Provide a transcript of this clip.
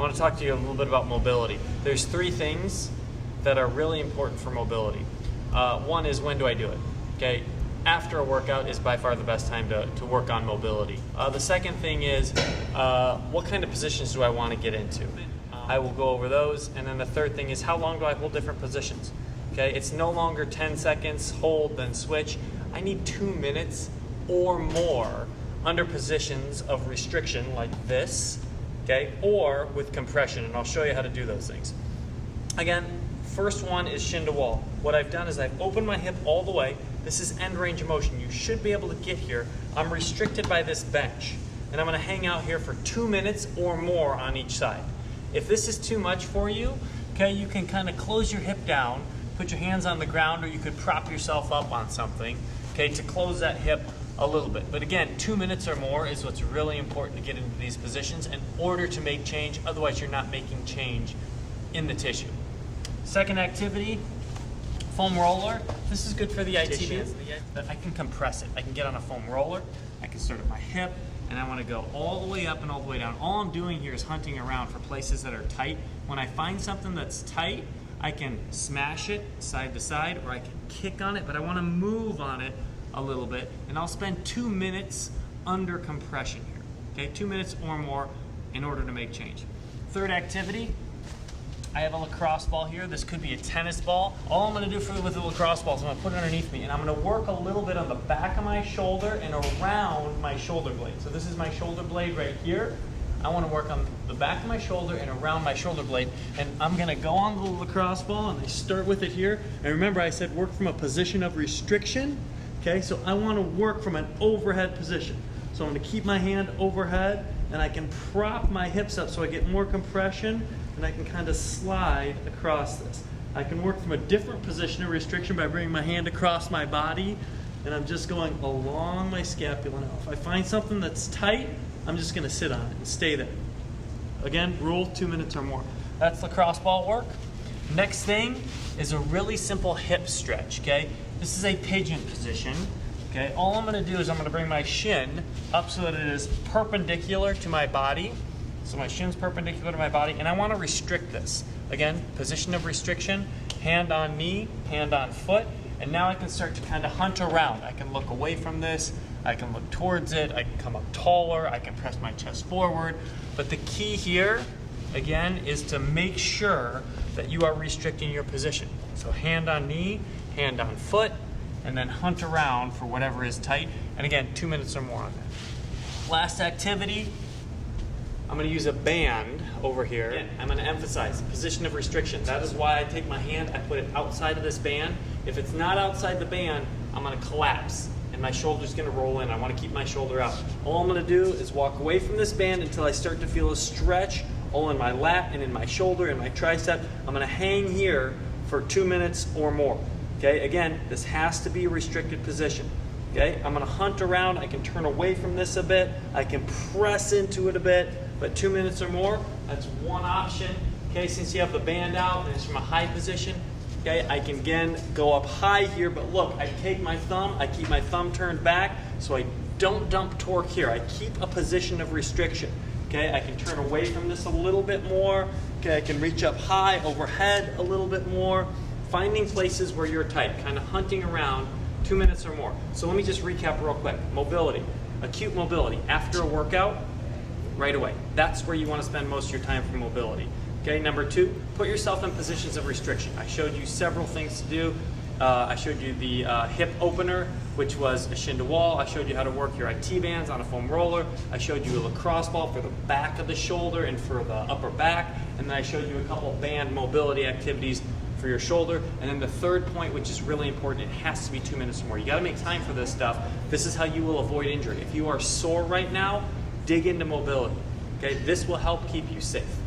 want to talk to you a little bit about mobility. There's three things that are really important for mobility. One is, when do I do it? Okay, after a workout is by far the best time to work on mobility. The second thing is, what kind of positions do I want to get into? I will go over those. And then the third thing is, how long do I hold different positions? Okay, it's no longer 10 seconds, hold, then switch. I need 2 minutes or more under positions of restriction like this, okay, or with compression, and I'll show you how to do those things. Again, first one is shin to wall. What I've done is I've opened my hip all the way. This is end range of motion. You should be able to get here. I'm restricted by this bench, and I'm gonna hang out here for 2 minutes or more on each side. If this is too much for you, okay, you can kind of close your hip down, put your hands on the ground, or you could prop yourself up on something, okay, to close that hip a little bit. But again, 2 minutes or more is what's really important to get into these positions in order to make change. Otherwise, you're not making change in the tissue. Second activity, foam roller. This is good for the IT bands. I can compress it. I can get on a foam roller. I can start at my hip, and I want to go all the way up and all the way down. All I'm doing here is hunting around for places that are tight. When I find something that's tight, I can smash it side to side, or I can kick on it, but I want to move on it a little bit, and I'll spend 2 minutes under compression here. Okay, 2 minutes or more in order to make change. Third activity, I have a lacrosse ball here. This could be a tennis ball. All I'm going to do with the lacrosse ball is I'm going to put it underneath me, and I'm going to work a little bit on the back of my shoulder and around my shoulder blade. So this is my shoulder blade right here. I want to work on the back of my shoulder and around my shoulder blade, and I'm going to go on the lacrosse ball, and I start with it here. And remember, I said work from a position of restriction. Okay, so I want to work from an overhead position. So I'm going to keep my hand overhead, and I can prop my hips up so I get more compression, and I can kind of slide across this. I can work from a different position of restriction by bringing my hand across my body, and I'm just going along my scapula now. If I find something that's tight, I'm just going to sit on it and stay there. Again, rule 2 minutes or more. That's lacrosse ball work. Next thing is a really simple hip stretch, okay? This is a pigeon position, okay? All I'm going to do is I'm going to bring my shin up so that it is perpendicular to my body. So my shin's perpendicular to my body, and I want to restrict this. Again, position of restriction, hand on knee, hand on foot, and now I can start to kind of hunt around. I can look away from this, I can look towards it, I can come up taller, I can press my chest forward. But the key here, again, is to make sure that you are restricting your position. So hand on knee, hand on foot, and then hunt around for whatever is tight. And again, 2 minutes or more on that. Last activity, I'm going to use a band over here. Again, I'm going to emphasize position of restriction. That is why I take my hand, I put it outside of this band. If it's not outside the band, I'm going to collapse, and my shoulder's going to roll in. I want to keep my shoulder out. All I'm going to do is walk away from this band until I start to feel a stretch all in my lat and in my shoulder and my tricep. I'm going to hang here for 2 minutes or more. Okay, again, this has to be a restricted position. Okay, I'm going to hunt around. I can turn away from this a bit. I can press into it a bit, but 2 minutes or more, that's one option. Okay, since you have the band out and it's from a high position, okay, I can again go up high here, but look, I take my thumb, I keep my thumb turned back so I don't dump torque here. I keep a position of restriction. Okay, I can turn away from this a little bit more. Okay, I can reach up high overhead a little bit more. Finding places where you're tight, kind of hunting around, 2 minutes or more. So let me just recap real quick. Mobility, acute mobility. After a workout, right away. That's where you want to spend most of your time for mobility. Okay, number 2, put yourself in positions of restriction. I showed you several things to do. I showed you the hip opener, which was a shin to wall. I showed you how to work your IT bands on a foam roller. I showed you a lacrosse ball for the back of the shoulder and for the upper back. And then I showed you a couple band mobility activities for your shoulder. And then the third point, which is really important, it has to be 2 minutes or more. You got to make time for this stuff. This is how you will avoid injury. If you are sore right now, dig into mobility. Okay, this will help keep you safe.